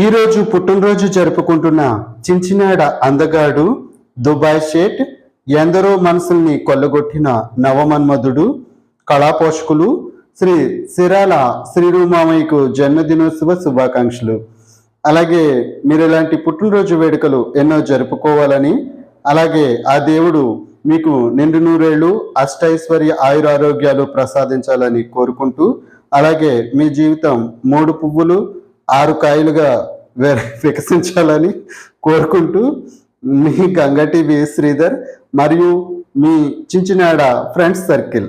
ఈరోజు పుట్టినరోజు జరుపుకుంటున్న చించినాడ అందగాడు, దుబాయ్ షేట్, ఎందరో మనసుల్ని కొల్లగొట్టిన నవమన్మధుడు, కళాపోషకులు శ్రీ సిరాల శ్రీరుమామయ్యకు జన్మదినోత్సవ శుభాకాంక్షలు. అలాగే మీరు ఇలాంటి పుట్టినరోజు వేడుకలు ఎన్నో జరుపుకోవాలని, అలాగే ఆ దేవుడు మీకు నిండు నూరేళ్లు అష్టైశ్వర్య ఆయురారోగ్యాలు ప్రసాదించాలని కోరుకుంటూ, అలాగే మీ జీవితం 3 పువ్వులు 6 కాయలుగా వికసించాలని కోరుకుంటూ, మీ గంగా టీవీ శ్రీధర్ మరియు మీ చించినాడ ఫ్రెండ్స్ సర్కిల్.